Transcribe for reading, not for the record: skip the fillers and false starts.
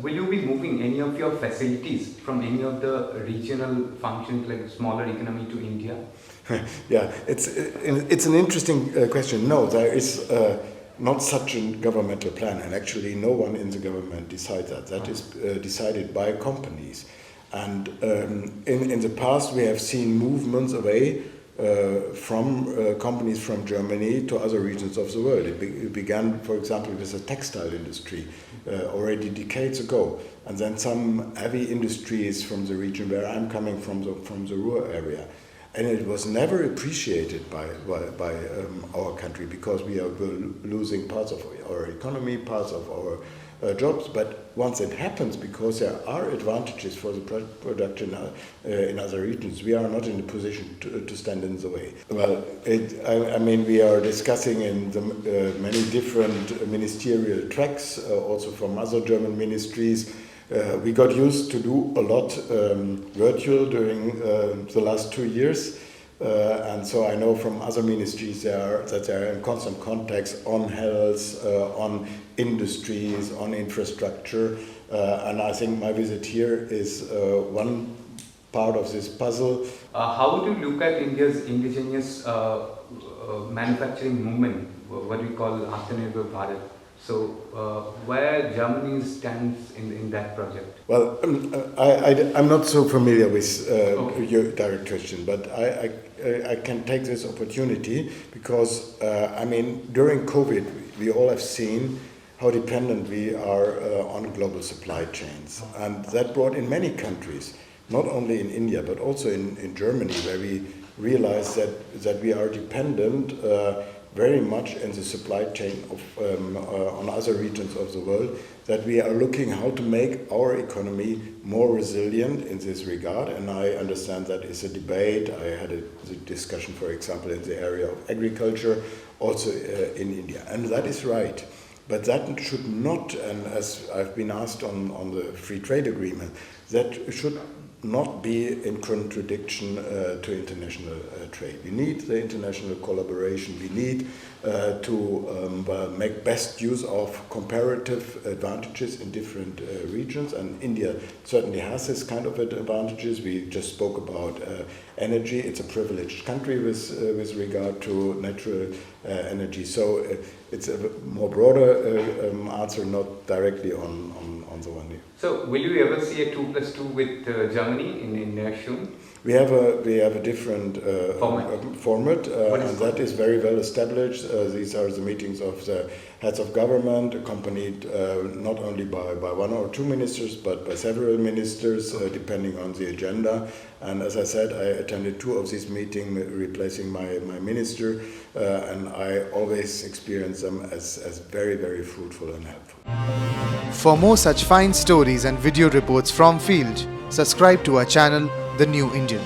Will you be moving any of your facilities from any of the regional functions like smaller economy to India? Yeah, it's an interesting question. No, there is not such a governmental plan, and actually no one in the government decides that. That is decided by companies. And in the past we have seen movements away from companies from Germany to other regions of the world. It began, for example, with the textile industry already decades ago, and then some heavy industries from the region where I'm coming from the Ruhr area. And it was never appreciated by our country because we are losing parts of our economy, parts of our jobs. But once it happens, because there are advantages for the production in other regions, we are not in a position to stand in the way. Well, I mean, we are discussing in the many different ministerial tracks, also from other German ministries. We got used to do a lot virtual during the last 2 years, and so I know from other ministries that they are in constant contact on health, on industries, on infrastructure, and I think my visit here is one part of this puzzle. How would you look at India's ingenious manufacturing movement, what we call Atmanirbhar Bharat? So, where Germany stands in that project? Well, I'm not so familiar with your direct question, but I can take this opportunity because, I mean, during COVID, we all have seen how dependent we are on global supply chains. And that brought in many countries, not only in India, but also in Germany, where we realized that we are dependent very much in the supply chain on other regions of the world, that we are looking how to make our economy more resilient in this regard. And I understand that is a debate. I had a discussion, for example, in the area of agriculture, also in India. And that is right. But that should not, and as I've been asked on the free trade agreement, that should not be in contradiction to international trade. We need the international collaboration. We need to make best use of comparative advantages in different regions, and India certainly has this kind of advantages. We just spoke about energy. It's a privileged country with regard to natural energy. So it's a more broader answer, not directly on the one here. So, will you ever see a 2+2 with Germany in soon? We have a different format, and that is very well established. These are the meetings of the heads of government, accompanied not only by one or two ministers, but by several ministers, depending on the agenda. And as I said, I attended 2 of these meetings, replacing my minister, and I always experience them as very, very fruitful and helpful. For more such fine stories and video reports from field, subscribe to our channel, The New Indian.